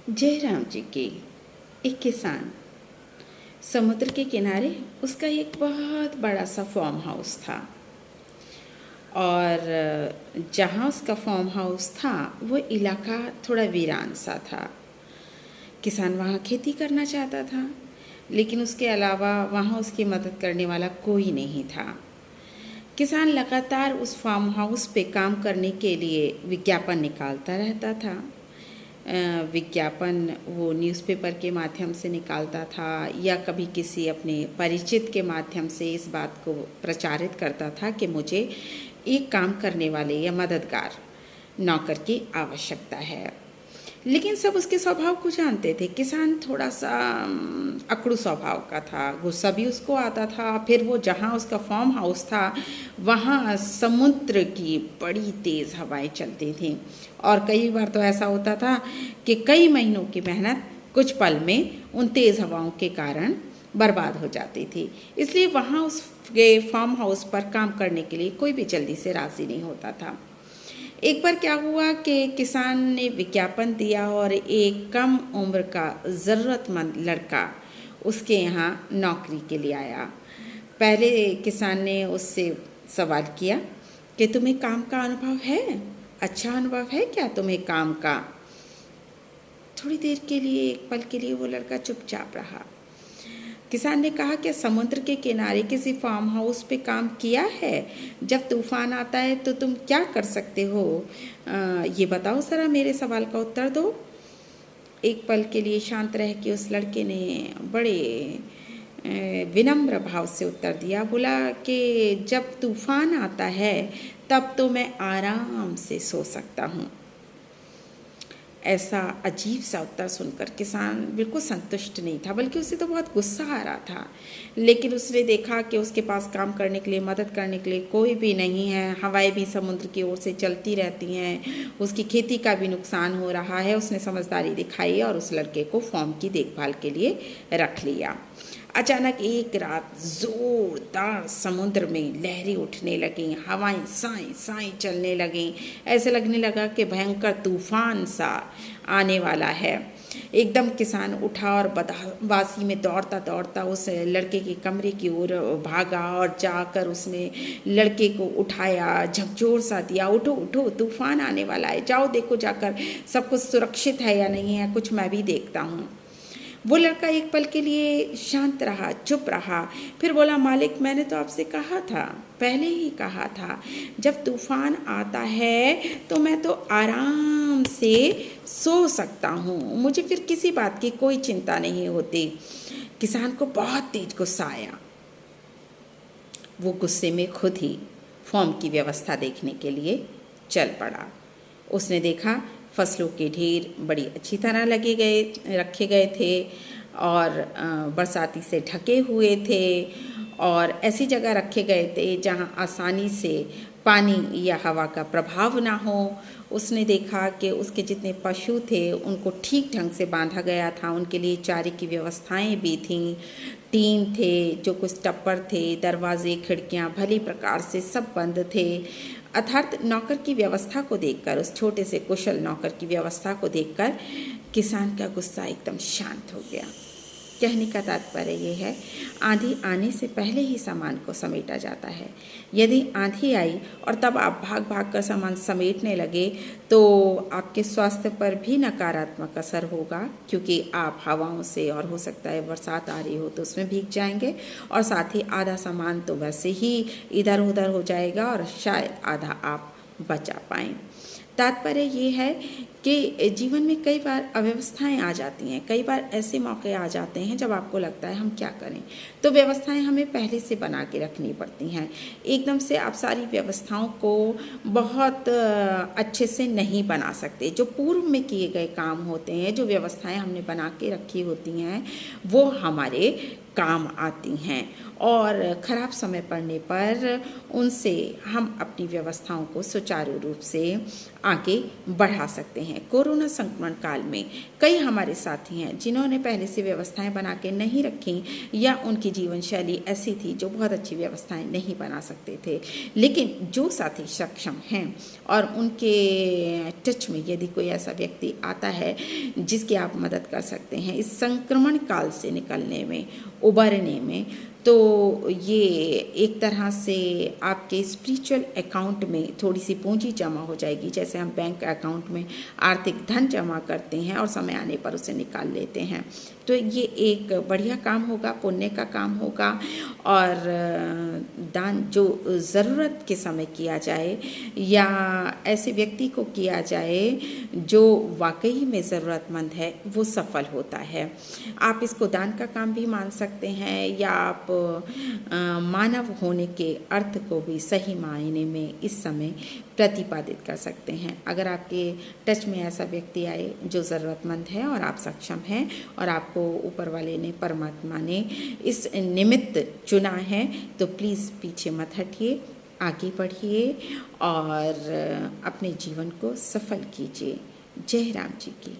जयराम जी की एक किसान समुद्र के किनारे उसका एक बहुत बड़ा सा फार्म हाउस था। और जहाँ उसका फार्म हाउस था वो इलाका थोड़ा वीरान सा था। किसान वहाँ खेती करना चाहता था, लेकिन उसके अलावा वहाँ उसकी मदद करने वाला कोई नहीं था। किसान लगातार उस फार्म हाउस पे काम करने के लिए विज्ञापन निकालता रहता था। विज्ञापन वो न्यूज़पेपर के माध्यम से निकालता था या कभी किसी अपने परिचित के माध्यम से इस बात को प्रचारित करता था कि मुझे एक काम करने वाले या मददगार नौकर की आवश्यकता है। लेकिन सब उसके स्वभाव को जानते थे। किसान थोड़ा सा अकड़ू स्वभाव का था, गुस्सा भी उसको आता था। फिर वो जहाँ उसका फार्म हाउस था वहाँ समुद्र की बड़ी तेज़ हवाएं चलती थीं और कई बार तो ऐसा होता था कि कई महीनों की मेहनत कुछ पल में उन तेज़ हवाओं के कारण बर्बाद हो जाती थी। इसलिए वहाँ उसके फार्म हाउस पर काम करने के लिए कोई भी जल्दी से राज़ी नहीं होता था। एक बार क्या हुआ कि किसान ने विज्ञापन दिया और एक कम उम्र का ज़रूरतमंद लड़का उसके यहाँ नौकरी के लिए आया। पहले किसान ने उससे सवाल किया कि तुम्हें काम का अनुभव है? अच्छा अनुभव है क्या तुम्हें काम का? थोड़ी देर के लिए, एक पल के लिए वो लड़का चुपचाप रहा। किसान ने कहा कि समुद्र के किनारे किसी फार्म हाउस पे काम किया है? जब तूफान आता है तो तुम क्या कर सकते हो? ये बताओ ज़रा, मेरे सवाल का उत्तर दो। एक पल के लिए शांत रह के उस लड़के ने बड़े विनम्र भाव से उत्तर दिया। बोला कि जब तूफान आता है तब तो मैं आराम से सो सकता हूँ। ऐसा अजीब सा उत्तर सुनकर किसान बिल्कुल संतुष्ट नहीं था, बल्कि उसे तो बहुत गुस्सा आ रहा था। लेकिन उसने देखा कि उसके पास काम करने के लिए, मदद करने के लिए कोई भी नहीं है। हवाएं भी समुद्र की ओर से चलती रहती हैं, उसकी खेती का भी नुकसान हो रहा है। उसने समझदारी दिखाई और उस लड़के को फार्म की देखभाल के लिए रख लिया। अचानक एक रात जोरदार समुद्र में लहरें उठने लगीं, हवाएं साएं साएं चलने लगीं। ऐसे लगने लगा कि भयंकर तूफान सा आने वाला है। एकदम किसान उठा और बदहवासी में दौड़ता दौड़ता उस लड़के के कमरे की ओर भागा और जाकर उसने लड़के को उठाया, झकझोर सा दिया, उठो उठो, तूफान आने वाला है, जाओ देखो जाकर सब कुछ सुरक्षित है या नहीं है, कुछ मैं भी देखता हूँ। वो लड़का एक पल के लिए शांत रहा, चुप रहा। फिर बोला, मालिक, मैंने तो आपसे कहा था, पहले ही कहा था, जब तूफान आता है तो मैं तो आराम से सो सकता हूँ, मुझे फिर किसी बात की कोई चिंता नहीं होती। किसान को बहुत तेज गुस्सा आया। वो गुस्से में खुद ही फॉर्म की व्यवस्था देखने के लिए चल पड़ा। उसने देखा फसलों के ढेर बड़ी अच्छी तरह रखे गए थे और बरसाती से ढके हुए थे और ऐसी जगह रखे गए थे जहां आसानी से पानी या हवा का प्रभाव ना हो। उसने देखा कि उसके जितने पशु थे उनको ठीक ढंग से बांधा गया था, उनके लिए चारे की व्यवस्थाएं भी थीं, टीन थे, जो कुछ टप्पर थे, दरवाजे खिड़कियां भली प्रकार से सब बंद थे। अर्थात नौकर की व्यवस्था को देखकर, उस छोटे से कुशल नौकर की व्यवस्था को देखकर किसान का गुस्सा एकदम शांत हो गया। कहने का तात्पर्य ये है, आंधी आने से पहले ही सामान को समेटा जाता है। यदि आंधी आई और तब आप भाग भाग कर सामान समेटने लगे तो आपके स्वास्थ्य पर भी नकारात्मक असर होगा, क्योंकि आप हवाओं से, और हो सकता है बरसात आ रही हो तो उसमें भीग जाएंगे और साथ ही आधा सामान तो वैसे ही इधर उधर हो जाएगा और शायद आधा आप बचा पाएँ। तात्पर्य ये है कि जीवन में कई बार अव्यवस्थाएं आ जाती हैं, कई बार ऐसे मौके आ जाते हैं जब आपको लगता है हम क्या करें, तो व्यवस्थाएं हमें पहले से बना के रखनी पड़ती हैं। एकदम से आप सारी व्यवस्थाओं को बहुत अच्छे से नहीं बना सकते। जो पूर्व में किए गए काम होते हैं, जो व्यवस्थाएं हमने बना के रखी होती हैं, वो हमारे काम आती हैं और ख़राब समय पड़ने पर उनसे हम अपनी व्यवस्थाओं को सुचारू रूप से आगे बढ़ा सकते हैं। हैं। कोरोना संक्रमण काल में कई हमारे साथी हैं जिन्होंने पहले से व्यवस्थाएं बना के नहीं रखी, या उनकी जीवन शैली ऐसी थी जो बहुत अच्छी व्यवस्थाएं नहीं बना सकते थे। लेकिन जो साथी सक्षम हैं और उनके टच में यदि कोई ऐसा व्यक्ति आता है जिसकी आप मदद कर सकते हैं इस संक्रमण काल से निकलने में, उबरने में, तो ये एक तरह से आपके स्पिरिचुअल अकाउंट में थोड़ी सी पूंजी जमा हो जाएगी। जैसे हम बैंक अकाउंट में आर्थिक धन जमा करते हैं और समय आने पर उसे निकाल लेते हैं, तो ये एक बढ़िया काम होगा, पुण्य का काम होगा। और दान जो ज़रूरत के समय किया जाए या ऐसे व्यक्ति को किया जाए जो वाकई में ज़रूरतमंद है, वो सफल होता है। आप इसको दान का काम भी मान सकते हैं, या आप मानव होने के अर्थ को भी सही मायने में इस समय प्रतिपादित कर सकते हैं। अगर आपके टच में ऐसा व्यक्ति आए जो ज़रूरतमंद है और आप सक्षम हैं और आपको ऊपर वाले ने, परमात्मा ने इस निमित्त चुना है, तो प्लीज़ पीछे मत हटिए, आगे बढ़िए और अपने जीवन को सफल कीजिए। जय राम जी की।